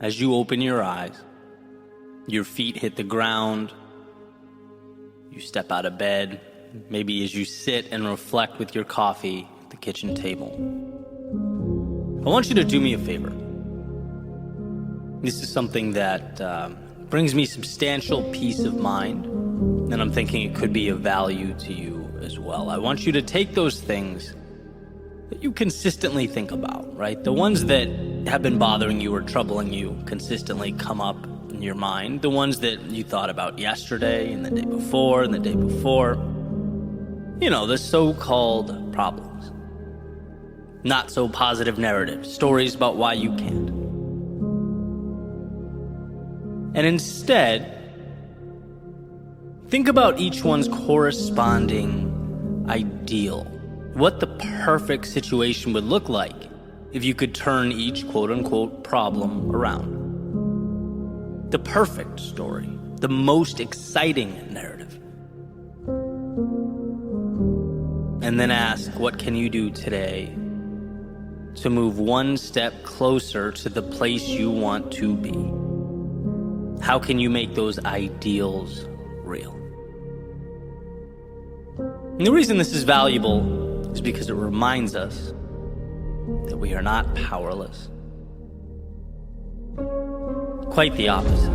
As you open your eyes, your feet hit the ground, you step out of bed, maybe as you sit and reflect with your coffee at the kitchen table. I want you to do me a favor. This is something that brings me substantial peace of mind, and I'm thinking it could be of value to you as well. I want you to take those things that you consistently think about, right? The ones that have been bothering you or troubling you consistently come up in your mind. The ones that you thought about yesterday and the day before and the day before. You know, the so-called problems. Not so positive narratives, stories about why you can't. And instead, think about each one's corresponding ideal. What the perfect situation would look like if you could turn each quote-unquote problem around. The perfect story, the most exciting narrative. And then ask, what can you do today to move one step closer to the place you want to be? How can you make those ideals real? And the reason this is valuable is because it reminds us that we are not powerless. Quite the opposite.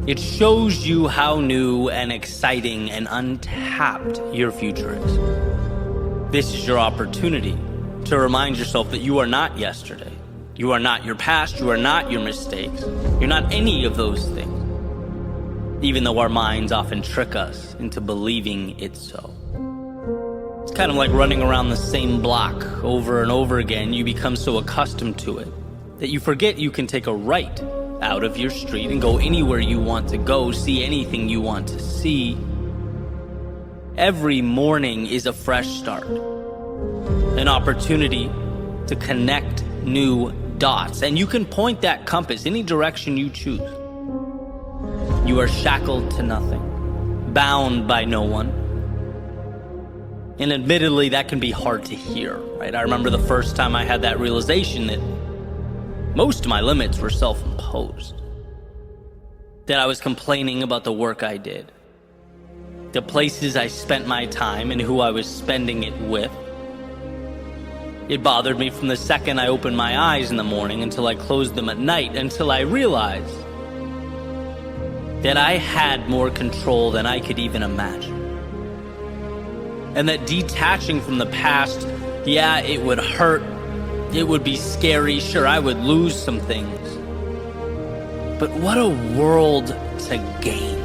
It shows you how new and exciting and untapped your future is. This is your opportunity to remind yourself that you are not yesterday. You are not your past. You are not your mistakes. You're not any of those things. Even though our minds often trick us into believing it's so. It's kind of like running around the same block over and over again. You become so accustomed to it that you forget you can take a right out of your street and go anywhere you want to go, see anything you want to see. Every morning is a fresh start, an opportunity to connect new dots, and you can point that compass any direction you choose. You are shackled to nothing, bound by no one. And admittedly, that can be hard to hear, right? I remember the first time I had that realization that most of my limits were self-imposed. That I was complaining about the work I did, the places I spent my time and who I was spending it with. It bothered me from the second I opened my eyes in the morning until I closed them at night, until I realized that I had more control than I could even imagine. And that detaching from the past, yeah, it would hurt, it would be scary, sure, I would lose some things. But what a world to gain.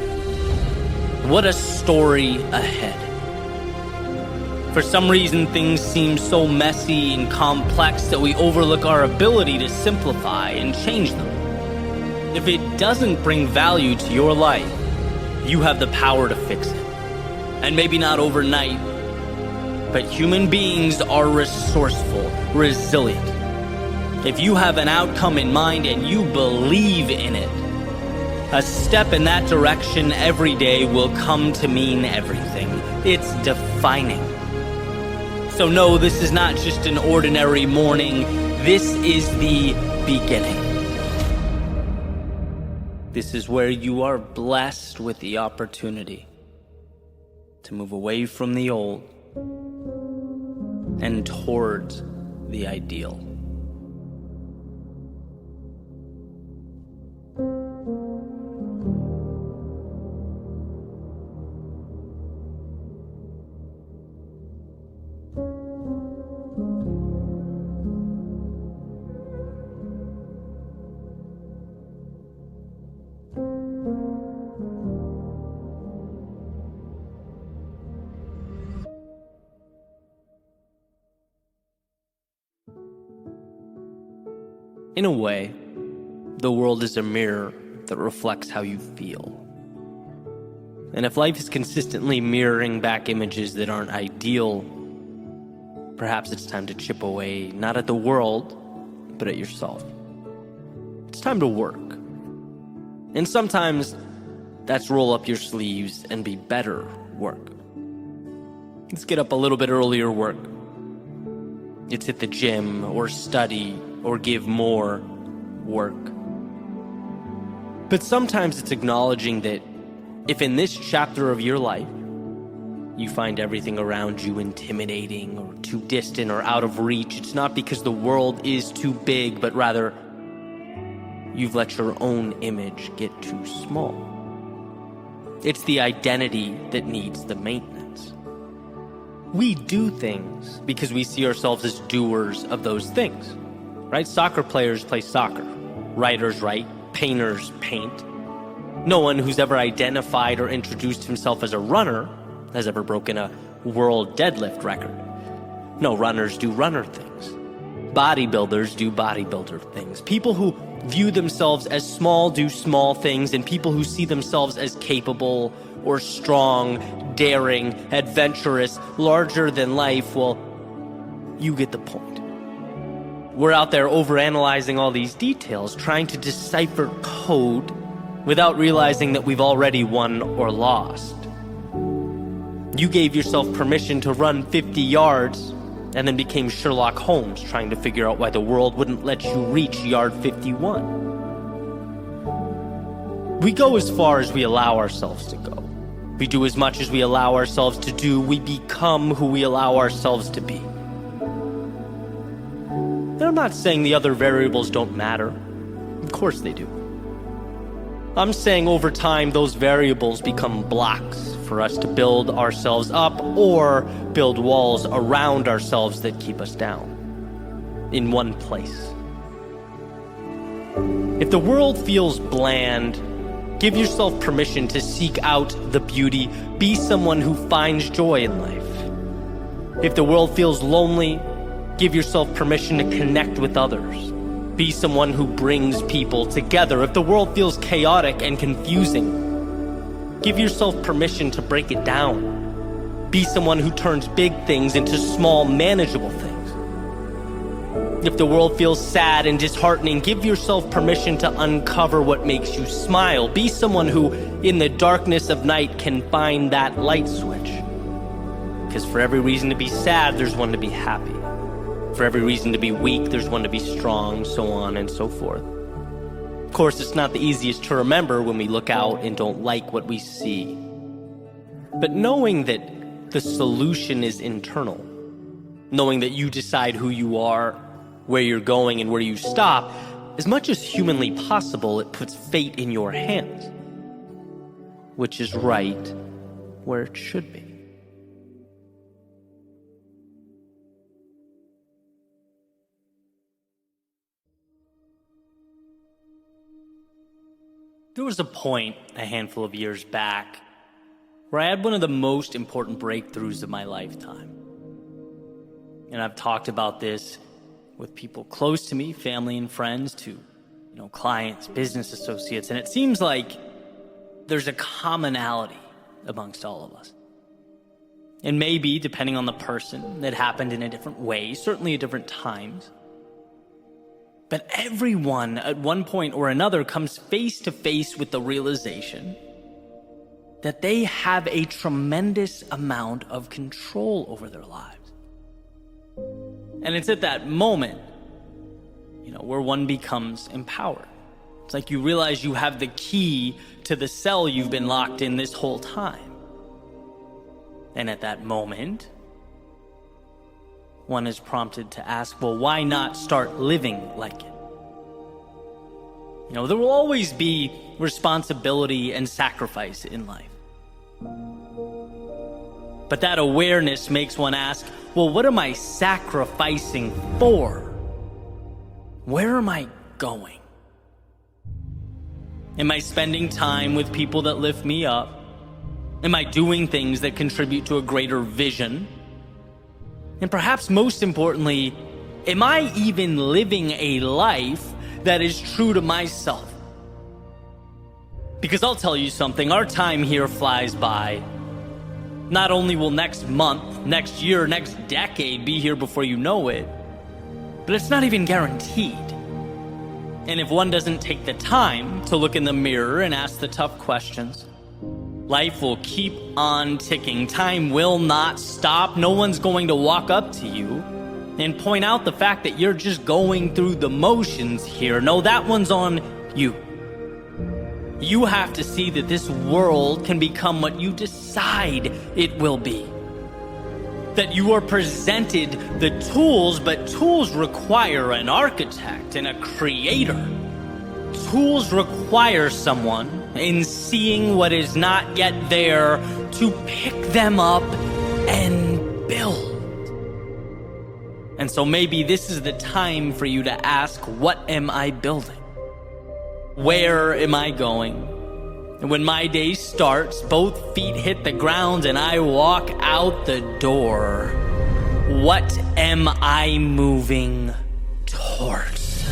What a story ahead. For some reason, things seem so messy and complex that we overlook our ability to simplify and change them. If it doesn't bring value to your life, you have the power to fix it. And maybe not overnight, but human beings are resourceful, resilient. If you have an outcome in mind and you believe in it, a step in that direction every day will come to mean everything. It's defining. So no, this is not just an ordinary morning. This is the beginning. This is where you are blessed with the opportunity to move away from the old and towards the ideal. In a way, the world is a mirror that reflects how you feel. And if life is consistently mirroring back images that aren't ideal, perhaps it's time to chip away, not at the world, but at yourself. It's time to work. And sometimes that's roll up your sleeves and be better work. Let's get up a little bit earlier work. It's hit the gym or study or give more work. But sometimes it's acknowledging that if in this chapter of your life you find everything around you intimidating or too distant or out of reach, it's not because the world is too big, but rather you've let your own image get too small. It's the identity that needs the maintenance. We do things because we see ourselves as doers of those things, right? Soccer players play soccer. Writers write. Painters paint. No one who's ever identified or introduced himself as a runner has ever broken a world deadlift record. No, runners do runner things. Bodybuilders do bodybuilder things. People who view themselves as small do small things, and people who see themselves as capable or strong, daring, adventurous, larger than life, well, you get the point. We're out there overanalyzing all these details, trying to decipher code without realizing that we've already won or lost. You gave yourself permission to run 50 yards and then became Sherlock Holmes trying to figure out why the world wouldn't let you reach yard 51. We go as far as we allow ourselves to go. We do as much as we allow ourselves to do. We become who we allow ourselves to be. And I'm not saying the other variables don't matter. Of course they do. I'm saying over time, those variables become blocks for us to build ourselves up or build walls around ourselves that keep us down in one place. If the world feels bland, give yourself permission to seek out the beauty. Be someone who finds joy in life. If the world feels lonely, give yourself permission to connect with others. Be someone who brings people together. If the world feels chaotic and confusing, give yourself permission to break it down. Be someone who turns big things into small, manageable things. If the world feels sad and disheartening, give yourself permission to uncover what makes you smile. Be someone who, in the darkness of night, can find that light switch. Because for every reason to be sad, there's one to be happy. For every reason to be weak, there's one to be strong, so on and so forth. Of course, it's not the easiest to remember when we look out and don't like what we see. But knowing that the solution is internal, knowing that you decide who you are, where you're going, and where you stop, as much as humanly possible, it puts fate in your hands, which is right where it should be. There was a point a handful of years back where I had one of the most important breakthroughs of my lifetime. And I've talked about this with people close to me, family and friends, to clients, business associates, and it seems like there's a commonality amongst all of us. And maybe, depending on the person, it happened in a different way, certainly at different times. But everyone at one point or another comes face to face with the realization that they have a tremendous amount of control over their lives. And it's at that moment, where one becomes empowered. It's like you realize you have the key to the cell you've been locked in this whole time. And at that moment, one is prompted to ask, well, why not start living like it? There will always be responsibility and sacrifice in life. But that awareness makes one ask, well, what am I sacrificing for? Where am I going? Am I spending time with people that lift me up? Am I doing things that contribute to a greater vision? And perhaps most importantly, am I even living a life that is true to myself? Because I'll tell you something, our time here flies by. Not only will next month, next year, next decade be here before you know it, but it's not even guaranteed. And if one doesn't take the time to look in the mirror and ask the tough questions, life will keep on ticking. Time will not stop. No one's going to walk up to you and point out the fact that you're just going through the motions here. No, that one's on you. You have to see that this world can become what you decide it will be. That you are presented the tools, but tools require an architect and a creator. Tools require someone in seeing what is not yet there to pick them up and build. And so maybe this is the time for you to ask, what am I building? Where am I going? And when my day starts, both feet hit the ground and I walk out the door, what am I moving towards?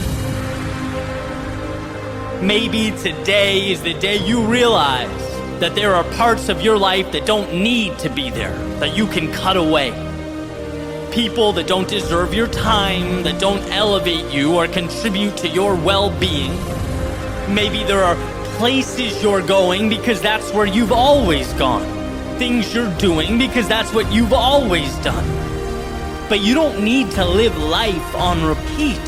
Maybe today is the day you realize that there are parts of your life that don't need to be there, that you can cut away. People that don't deserve your time, that don't elevate you or contribute to your well-being. Maybe there are places you're going because that's where you've always gone. Things you're doing because that's what you've always done. But you don't need to live life on repeat.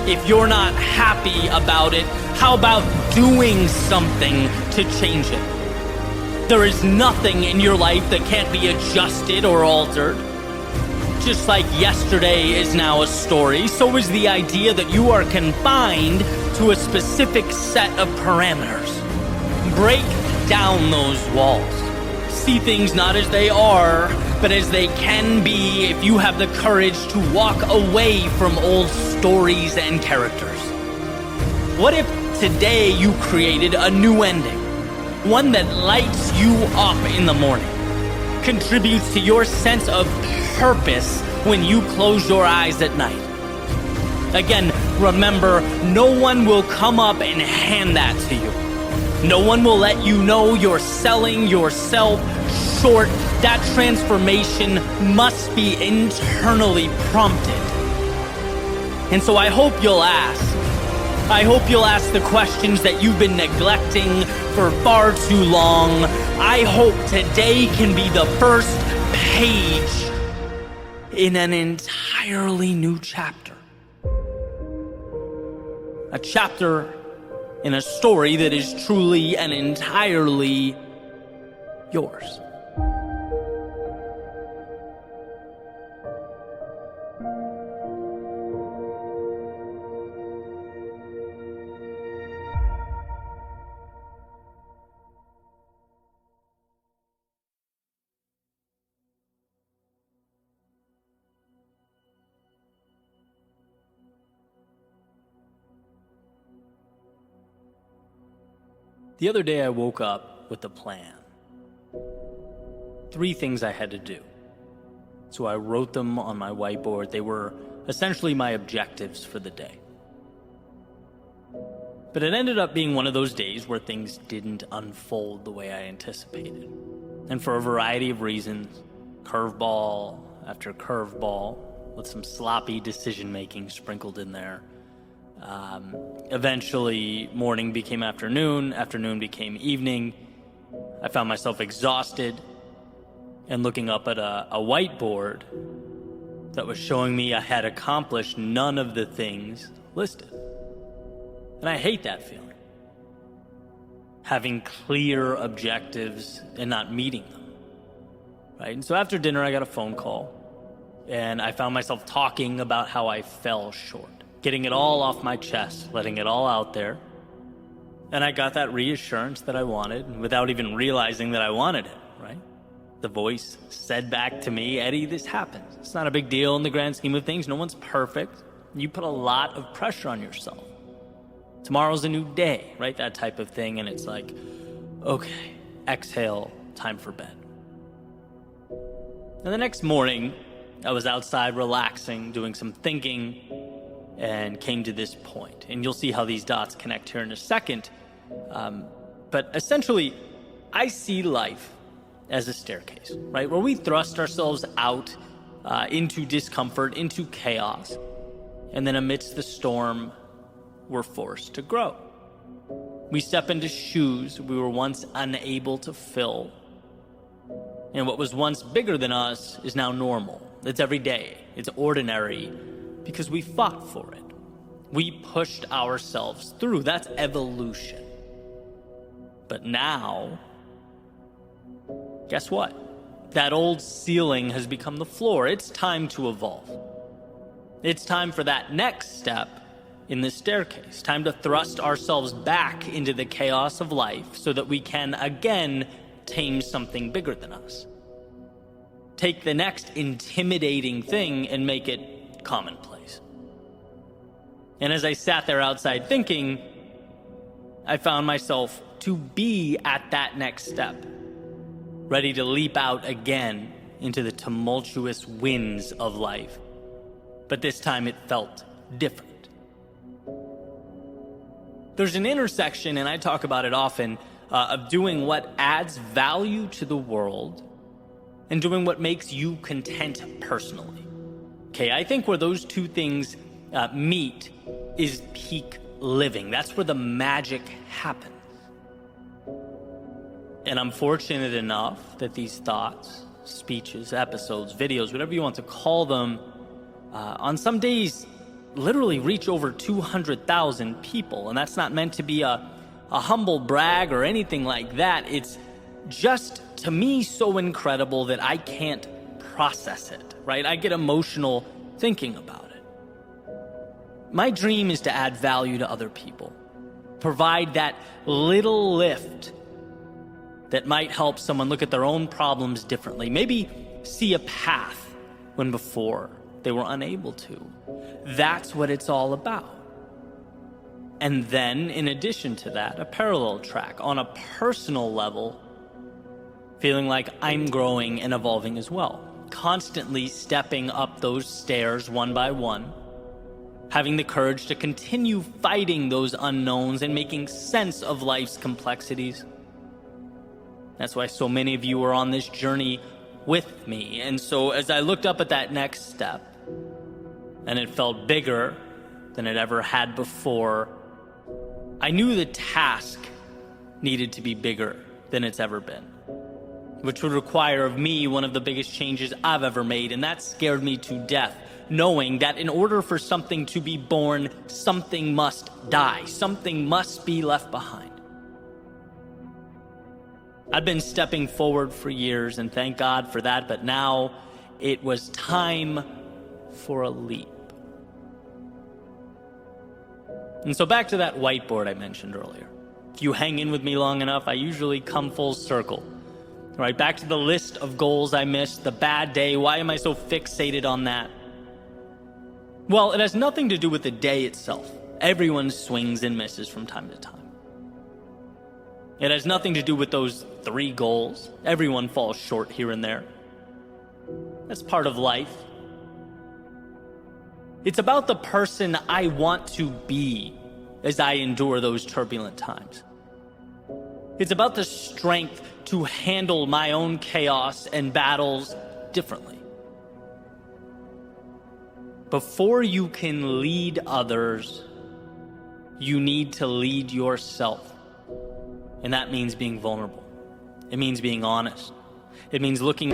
If you're not happy about it, how about doing something to change it? There is nothing in your life that can't be adjusted or altered. Just like yesterday is now a story, so is the idea that you are confined to a specific set of parameters. Break down those walls. See things not as they are, but as they can be if you have the courage to walk away from old stories and characters. What if today you created a new ending? One that lights you up in the morning, contributes to your sense of purpose when you close your eyes at night. Again, remember, no one will come up and hand that to you. No one will let you know you're selling yourself short. That transformation must be internally prompted. And so I hope you'll ask. I hope you'll ask the questions that you've been neglecting for far too long. I hope today can be the first page in an entirely new chapter. A chapter in a story that is truly and entirely yours. The other day I woke up with a plan. 3 things I had to do. So I wrote them on my whiteboard. They were essentially my objectives for the day. But it ended up being one of those days where things didn't unfold the way I anticipated. And for a variety of reasons, curveball after curveball, with some sloppy decision-making sprinkled in there. Eventually, morning became afternoon, afternoon became evening. I found myself exhausted and looking up at a whiteboard that was showing me I had accomplished none of the things listed. And I hate that feeling. Having clear objectives and not meeting them. Right? And so after dinner, I got a phone call and I found myself talking about how I fell short. Getting it all off my chest, letting it all out there. And I got that reassurance that I wanted without even realizing that I wanted it, right? The voice said back to me, Eddie, this happens. It's not a big deal in the grand scheme of things. No one's perfect. You put a lot of pressure on yourself. Tomorrow's a new day, right? That type of thing. And it's like, okay, exhale, time for bed. And the next morning, I was outside relaxing, doing some thinking, and came to this point. And you'll see how these dots connect here in a second. But essentially, I see life as a staircase, right? Where we thrust ourselves out into discomfort, into chaos. And then amidst the storm, we're forced to grow. We step into shoes we were once unable to fill. And what was once bigger than us is now normal. It's every day. It's ordinary because we fought for it. We pushed ourselves through. That's evolution. But now, guess what? That old ceiling has become the floor. It's time to evolve. It's time for that next step in the staircase. Time to thrust ourselves back into the chaos of life so that we can again tame something bigger than us. Take the next intimidating thing and make it commonplace. And as I sat there outside thinking, I found myself to be at that next step, ready to leap out again into the tumultuous winds of life. But this time it felt different. There's an intersection, and I talk about it often, of doing what adds value to the world and doing what makes you content personally. Okay, I think where those two things meet is peak living. That's where the magic happens. And I'm fortunate enough that these thoughts, speeches, episodes, videos, whatever you want to call them, on some days literally reach over 200,000 people. And that's not meant to be a humble brag or anything like that. It's just, to me, so incredible that I can't process it, right? I get emotional thinking about it. My dream is to add value to other people, provide that little lift that might help someone look at their own problems differently, maybe see a path when before they were unable to. That's what it's all about. And then, in addition to that, a parallel track on a personal level, feeling like I'm growing and evolving as well, constantly stepping up those stairs one by one, having the courage to continue fighting those unknowns and making sense of life's complexities. That's why so many of you are on this journey with me. And so as I looked up at that next step, and it felt bigger than it ever had before, I knew the task needed to be bigger than it's ever been, which would require of me one of the biggest changes I've ever made, and that scared me to death, knowing that in order for something to be born, something must die, something must be left behind. I've been stepping forward for years, and thank God for that, but now it was time for a leap. And so back to that whiteboard I mentioned earlier. If you hang in with me long enough, I usually come full circle. Right, back to the list of goals I missed, the bad day. Why am I so fixated on that? Well, it has nothing to do with the day itself. Everyone swings and misses from time to time. It has nothing to do with those 3 goals. Everyone falls short here and there. That's part of life. It's about the person I want to be as I endure those turbulent times. It's about the strength to handle my own chaos and battles differently. Before you can lead others, you need to lead yourself. And that means being vulnerable. It means being honest. It means looking...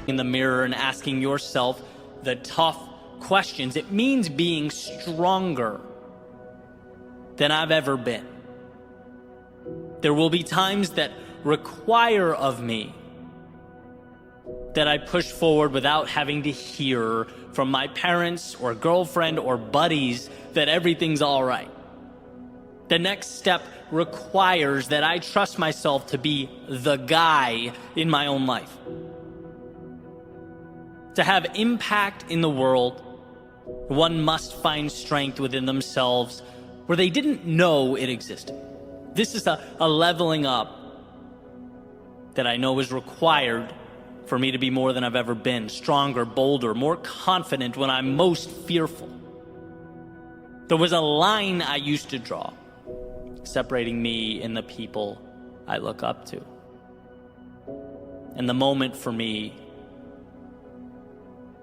in the mirror and asking yourself the tough questions. It means being stronger than I've ever been. There will be times that require of me that I push forward without having to hear from my parents or girlfriend or buddies that everything's all right. The next step requires that I trust myself to be the guy in my own life. To have impact in the world, one must find strength within themselves where they didn't know it existed. This is a leveling up that I know is required for me to be more than I've ever been, stronger, bolder, more confident when I'm most fearful. There was a line I used to draw separating me and the people I look up to. And the moment for me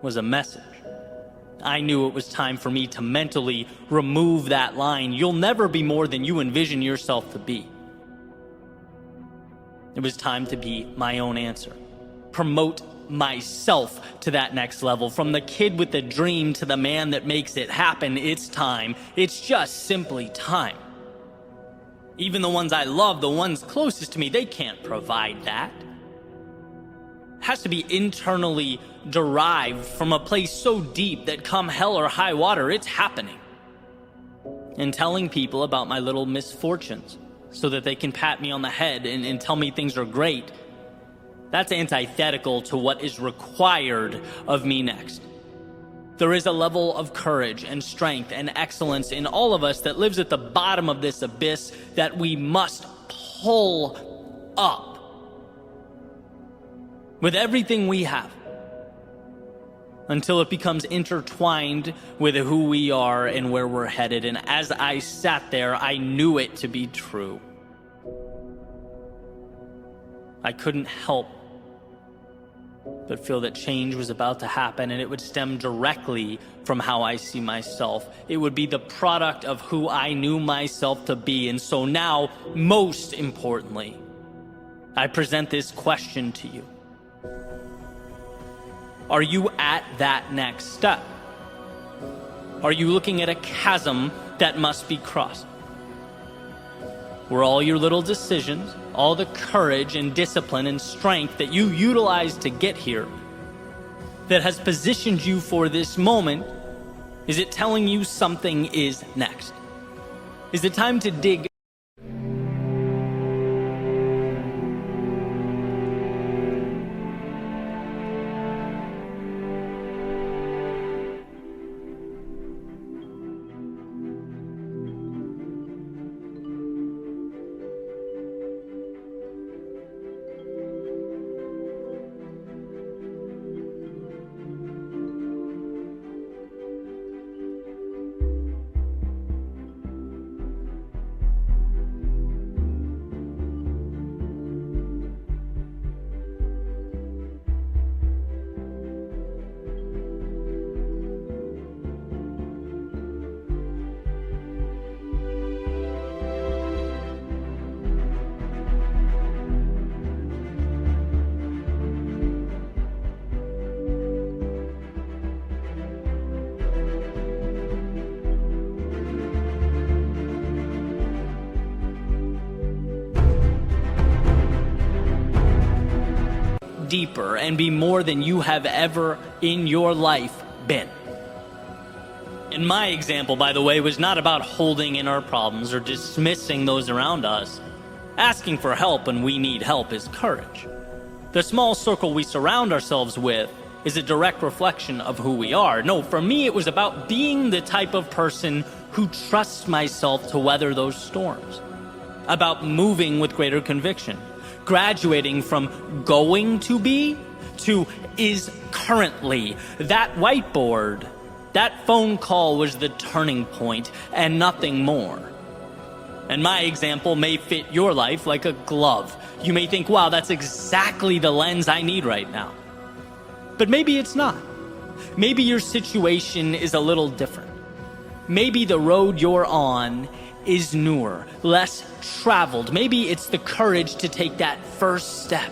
was a message. I knew it was time for me to mentally remove that line. You'll never be more than you envision yourself to be. It was time to be my own answer. Promote myself to that next level. From the kid with the dream to the man that makes it happen, it's time. It's just simply time. Even the ones I love, the ones closest to me, they can't provide that. It has to be internally derived from a place so deep that come hell or high water, it's happening. And telling people about my little misfortunes so that they can pat me on the head and tell me things are great, that's antithetical to what is required of me next. There is a level of courage and strength and excellence in all of us that lives at the bottom of this abyss that we must pull up with everything we have until it becomes intertwined with who we are and where we're headed. And as I sat there, I knew it to be true. I couldn't help but feel that change was about to happen, and it would stem directly from how I see myself. It would be the product of who I knew myself to be. And so now, most importantly, I present this question to you. Are you at that next step? Are you looking at a chasm that must be crossed? Where all your little decisions, all the courage and discipline and strength that you utilized to get here, that has positioned you for this moment, is it telling you something is next? Is it time to dig deeper and be more than you have ever in your life been? And my example, by the way, was not about holding in our problems or dismissing those around us. Asking for help when we need help is courage. The small circle we surround ourselves with is a direct reflection of who we are. No, for me, it was about being the type of person who trusts myself to weather those storms. About moving with greater conviction. Graduating from going to be to is currently. That whiteboard, that phone call was the turning point and nothing more. And my example may fit your life like a glove. You may think, wow, that's exactly the lens I need right now. But maybe it's not. Maybe your situation is a little different. Maybe the road you're on is newer, less traveled. Maybe it's the courage to take that first step,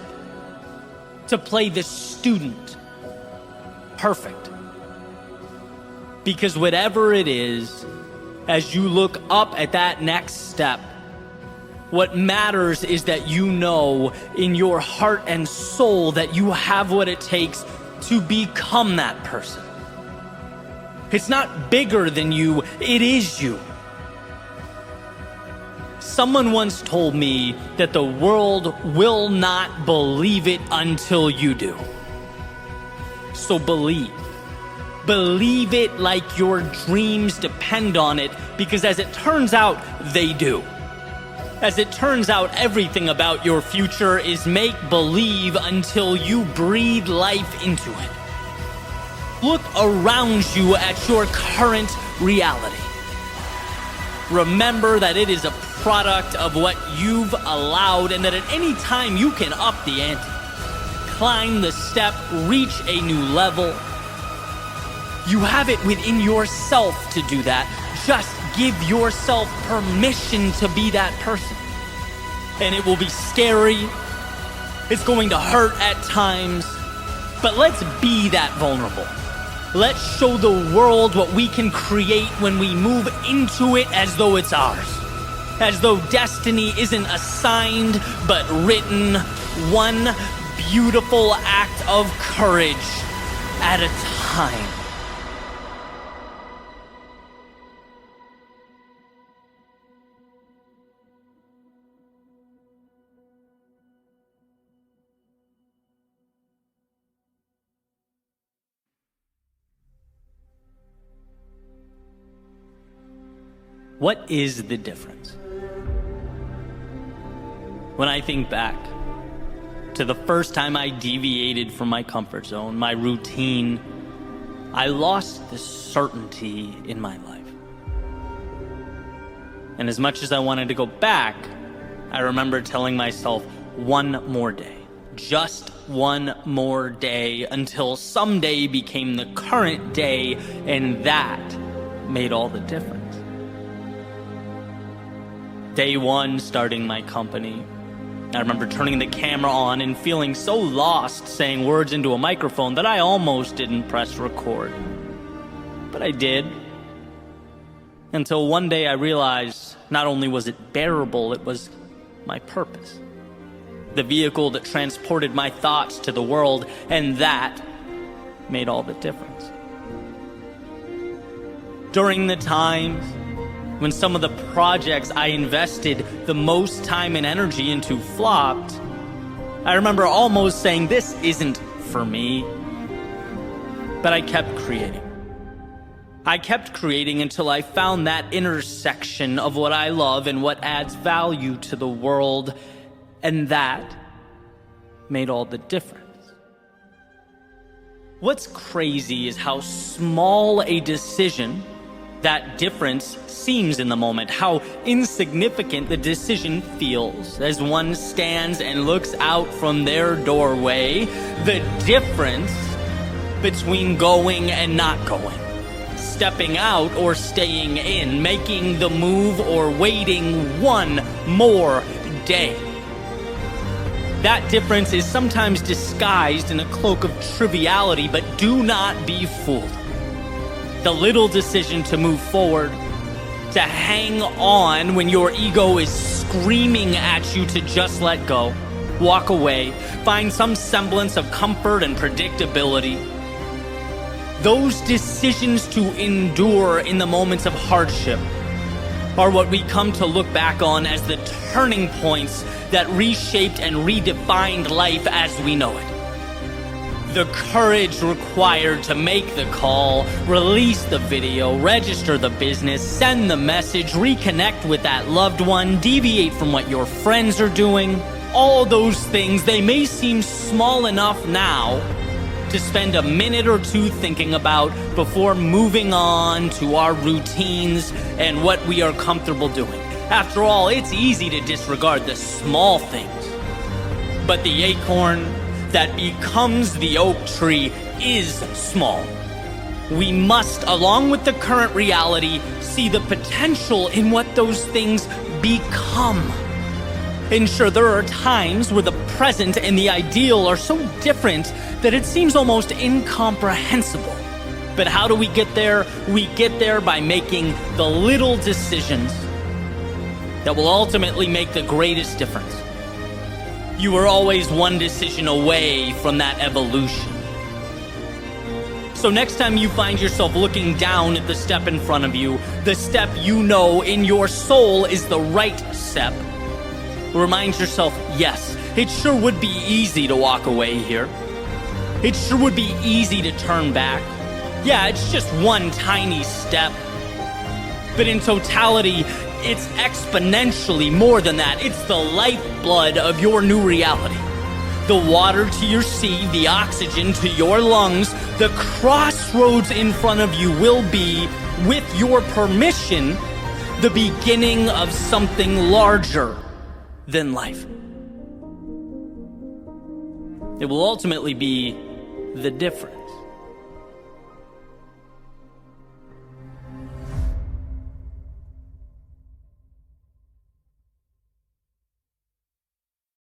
to play the student perfect. Because whatever it is, as you look up at that next step, What matters is that you know in your heart and soul that you have what it takes to become that person. It's not bigger than you, it is you. Someone once told me that the world will not believe it until you do. So believe. Believe it like your dreams depend on it, because as it turns out, they do. As it turns out, everything about your future is make-believe until you breathe life into it. Look around you at your current reality. Remember that it is a product of what you've allowed, and that at any time you can up the ante, climb the step, reach a new level. You have it within yourself to do that. Just give yourself permission to be that person. And it will be scary. It's going to hurt at times. But let's be that vulnerable. Let's show the world what we can create when we move into it as though it's ours. As though destiny isn't assigned, but written, one beautiful act of courage at a time. What is the difference? When I think back to the first time I deviated from my comfort zone, my routine, I lost the certainty in my life. And as much as I wanted to go back, I remember telling myself one more day, just one more day, until someday became the current day, and that made all the difference. Day one, starting my company, I remember turning the camera on and feeling so lost saying words into a microphone that I almost didn't press record. But I did. Until one day I realized not only was it bearable, it was my purpose. The vehicle that transported my thoughts to the world, and that made all the difference. During the times when some of the projects I invested the most time and energy into flopped, I remember almost saying, this isn't for me. But I kept creating. I kept creating until I found that intersection of what I love and what adds value to the world, and that made all the difference. What's crazy is how small a decision that difference seems in the moment, how insignificant the decision feels as one stands and looks out from their doorway. The difference between going and not going, stepping out or staying in, making the move or waiting one more day. That difference is sometimes disguised in a cloak of triviality, but do not be fooled. The little decision to move forward, to hang on when your ego is screaming at you to just let go, walk away, find some semblance of comfort and predictability. Those decisions to endure in the moments of hardship are what we come to look back on as the turning points that reshaped and redefined life as we know it. The courage required to make the call, release the video, register the business, send the message, reconnect with that loved one, deviate from what your friends are doing. All those things, they may seem small enough now to spend a minute or two thinking about before moving on to our routines and what we are comfortable doing. After all, it's easy to disregard the small things, but the acorn that becomes the oak tree is small. We must, along with the current reality, see the potential in what those things become. And sure, there are times where the present and the ideal are so different that it seems almost incomprehensible. But how do we get there? We get there by making the little decisions that will ultimately make the greatest difference. You are always one decision away from that evolution. So next time you find yourself looking down at the step in front of you, the step you know in your soul is the right step, remind yourself, yes, it sure would be easy to walk away here. It sure would be easy to turn back. Yeah, it's just one tiny step. But in totality, it's exponentially more than that. It's the lifeblood of your new reality. The water to your sea, the oxygen to your lungs, the crossroads in front of you will be, with your permission, the beginning of something larger than life. It will ultimately be the difference.